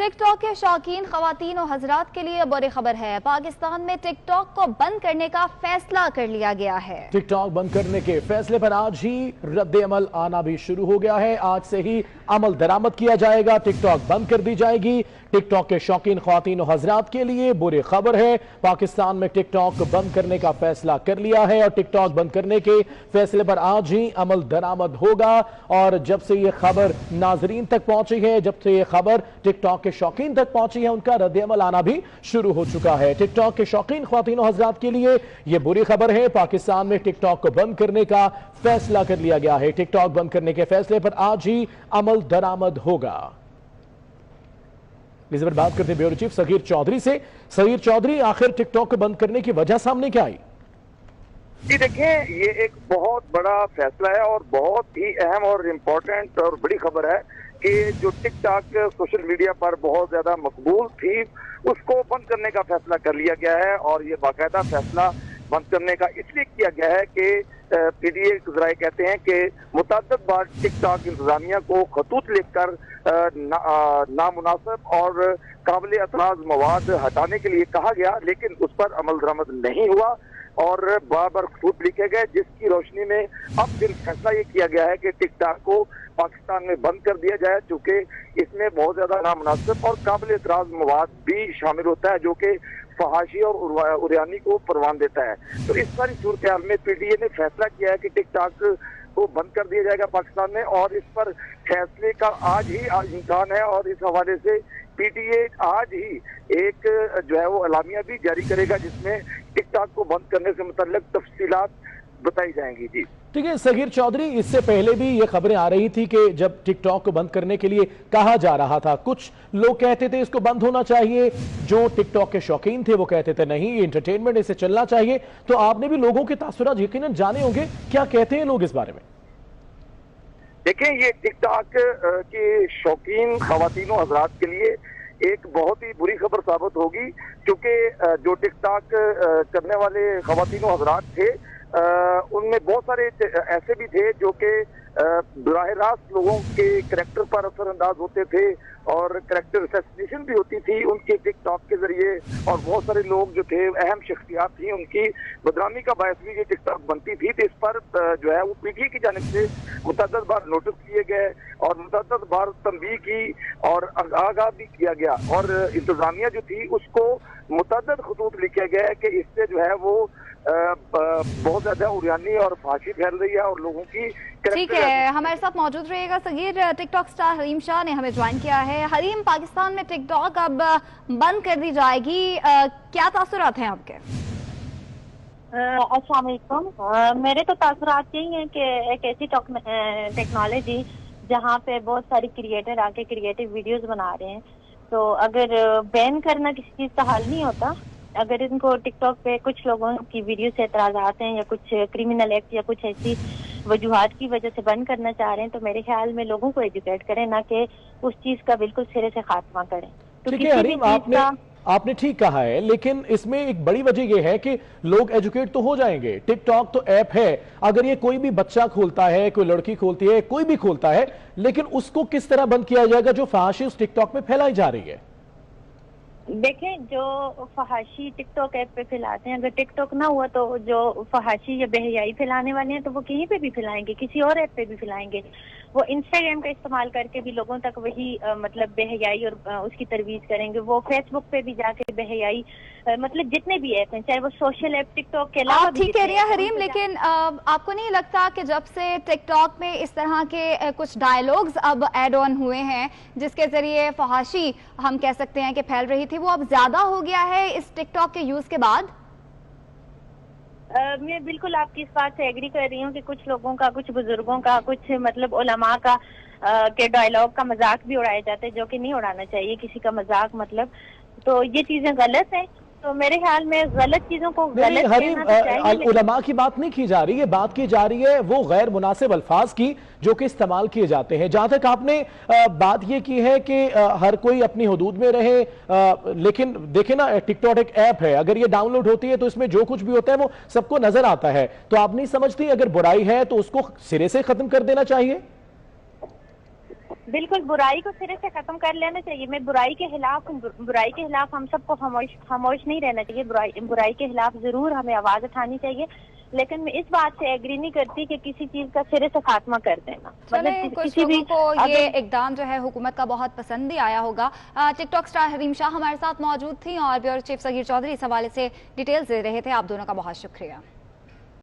Tick tock के शौकीन खवातीन और हजरात के लिए बुरी खबर है। पाकिस्तान में टिक टॉक को बंद करने का फैसला कर लिया गया है। टिक टॉक बंद करने के फैसले पर आज ही रद्द अमल आना भी शुरू हो गया है। आज से ही अमल दरामद किया जाएगा, टिक टॉक बंद कर दी जाएगी। टिक टॉक के शौकीन खवातीन और हजरात के लिए बुरी खबर है। पाकिस्तान में टिक टॉक बंद करने का फैसला कर लिया है और टिक टॉक बंद करने के फैसले पर आज ही अमल दरामद होगा। और जब से ये खबर नाजरीन तक पहुंची है, जब से ये खबर टिक टॉक के शौकीन तक पहुंची है, उनका रद्द अमल आना भी शुरू हो चुका है। टिक टॉक के शौकीन खवातीन और हजरात के लिए ये बुरी खबर है। पाकिस्तान में टिक टॉक को बंद करने का फैसला कर लिया गया है। टिक टॉक बंद करने के फैसले पर आज ही अमल दरामद होगा। इस पर बात करते हैं ब्यूरो चीफ सगीर चौधरी से। सगीर चौधरी, आखिर टिक टॉक को बंद करने की वजह सामने क्या आई? जी देखें, ये एक बहुत बड़ा फैसला है और बहुत ही अहम और इम्पोर्टेंट और बड़ी खबर है कि जो टिक टॉक सोशल मीडिया पर बहुत ज्यादा मकबूल थी, उसको बंद करने का फैसला कर लिया गया है। और ये बाकायदा फैसला बंद करने का इसलिए किया गया है कि पीटीए जराए कहते हैं कि मुतअद्दिद बार टिक टॉक इंतजामिया को खतूत लिखकर नामुनासिब और काबिल एतराज मवाद हटाने के लिए कहा गया, लेकिन उस पर अमल दरामद नहीं हुआ और बार बार खतूत लिखे गए, जिसकी रोशनी में अब फिर फैसला ये किया गया है कि टिक टॉक को पाकिस्तान में बंद कर दिया जाए, चूंकि इसमें बहुत ज्यादा नामुनासिब और काबिल एतराज मवाद भी शामिल होता है जो कि फहाशी और उरियानी को परवान देता है। तो इस सारी सूरत हाल में पीटीए ने फैसला किया है कि टिक टॉक को बंद कर दिया जाएगा पाकिस्तान में, और इस पर फैसले का आज ही इम्कान है। और इस हवाले से पीटीए आज ही एक जो है वो एलामिया भी जारी करेगा, जिसमें टिक टॉक को बंद करने से मुतल्लिक तफसीलात बताई जाएंगी। जी ठीक है सगीर चौधरी, इससे पहले भी ये खबरें आ रही थी कि जब टिक टॉक को बंद करने के लिए कहा जा रहा था, कुछ लोग कहते थे इसको बंद होना चाहिए, जो टिक टॉक के शौकीन थे वो कहते थे नहीं ये एंटरटेनमेंट, इसे चलना चाहिए। तो आपने भी लोगों के तासुरात यकीनन जाने होंगे, क्या कहते हैं लोग इस बारे में? देखें, ये टिक टॉक के शौकीन खवातीनों हजरात के लिए एक बहुत ही बुरी खबर साबित होगी, क्योंकि जो टिक टॉक करने वाले खवातीनों हजरात थे उनमें बहुत सारे ऐसे भी थे जो कि बराह रास्त लोगों के करैक्टर पर असरअंदाज होते थे और करैक्टर असैसिनेशन भी होती थी उनके टिक टॉक के जरिए। और बहुत सारे लोग जो थे, अहम शख्सियात थी, उनकी बदनामी का बायस भी ये टिक टॉक बनती थी। तो इस पर जो है वो पीटीए की जानिब से मुतअद्दिद बार नोटिस किए गए और मुतअद्दिद बार तंबीह की और आगाह भी किया गया, और इंतजामिया जो थी उसको मुतअद्दिद खतूत लिखे गए कि इससे जो है वो बहुत ज्यादा उरियानी और फाशी फैल रही है और लोगों की। ठीक है, हमारे साथ मौजूद रहेगा सगीर। टिकटॉक स्टार हरीम शाह ने हमें ज्वाइन किया है। हरीम, पाकिस्तान में टिकटॉक अब बंद कर दी जाएगी, क्या तासुरात हैं आपके? अस्सलाम वालेकुम। मेरे तो तासुरात यही हैं कि एक ऐसी टेक्नोलॉजी जहाँ पे बहुत सारी क्रिएटर आके क्रिएटिव वीडियोस बना रहे हैं, तो अगर बैन करना किसी चीज का हल नहीं होता, अगर इनको टिकटॉक पे कुछ लोगों की वीडियो से एतराज़ात हैं या कुछ क्रिमिनल एक्ट या कुछ ऐसी वजूहात की वजह से बंद करना चाह रहे हैं, तो मेरे ख्याल में लोगों को एजुकेट करें, ना कि उस चीज का बिल्कुल सिरे से खात्मा करें। तो ठीक है हरीम, आपने ठीक कहा है, लेकिन इसमें एक बड़ी वजह यह है कि लोग एजुकेट तो हो जाएंगे। टिकटॉक तो ऐप है, अगर ये कोई भी बच्चा खोलता है, कोई लड़की खोलती है, कोई भी खोलता है, लेकिन उसको किस तरह बंद किया जाएगा जो फहाशी उस टिकटॉक में फैलाई जा रही है? देखें, जो फहाशी टिकटॉक ऐप पे फैलाते हैं, अगर टिकटॉक ना हुआ तो जो फहाशी या बेहयाई फैलाने वाले हैं तो वो कहीं पे भी फैलाएंगे, किसी और ऐप पे भी फैलाएंगे। वो इंस्टाग्राम का इस्तेमाल करके भी लोगों तक वही मतलब बेहयाई और उसकी तरवीज करेंगे। वो फेसबुक पे भी जाके बेहयाई, मतलब जितने भी ऐप हैं, चाहे वो सोशल ऐप टिकटॉक के अलावा। ठीक कह रही है हरीम, लेकिन आपको नहीं लगता कि जब से टिकटॉक में इस तरह के कुछ डायलॉग्स अब एड ऑन हुए हैं जिसके जरिए फहाशी हम कह सकते हैं कि फैल रही थी, वो अब ज्यादा हो गया है इस टिकटॉक के यूज के बाद? मैं बिल्कुल आपकी इस बात से एग्री कर रही हूँ कि कुछ लोगों का, कुछ बुजुर्गों का, कुछ मतलब उलमा का के डायलॉग का मजाक भी उड़ाया जाता है, जो कि नहीं उड़ाना चाहिए किसी का मजाक, मतलब तो ये चीजें गलत हैं। तो मेरे ख्याल में गलत चीजों को गलत कहना चाहिए। उलमा की बात नहीं की जा रही है, बात की जा रही है वो गैर मुनासिब अल्फाज की जो कि इस्तेमाल किए जाते हैं। जहां तक आपने बात ये की है कि हर कोई अपनी हदूद में रहे, लेकिन देखे ना, टिकटॉक एक ऐप है, अगर ये डाउनलोड होती है तो इसमें जो कुछ भी होता है वो सबको नजर आता है। तो आप नहीं समझती अगर बुराई है तो उसको सिरे से खत्म कर देना चाहिए? बिल्कुल बुराई को सिरे से खत्म कर लेना चाहिए। मैं बुराई के खिलाफ हूँ, बुराई के खिलाफ हम सबको खामोश नहीं रहना चाहिए। बुराई के खिलाफ जरूर हमें आवाज उठानी चाहिए, लेकिन मैं इस बात से एग्री नहीं करती कि किसी चीज का सिरे से खात्मा कर देना। चले कुछ लोगों को ये इकदाम जो है हुकूमत का बहुत पसंद भी आया होगा। टिकटॉक स्टार हरीम शाह हमारे साथ मौजूद थी और ब्यूरो चीफ सगीर चौधरी इस हवाले से डिटेल्स दे रहे थे। आप दोनों का बहुत शुक्रिया।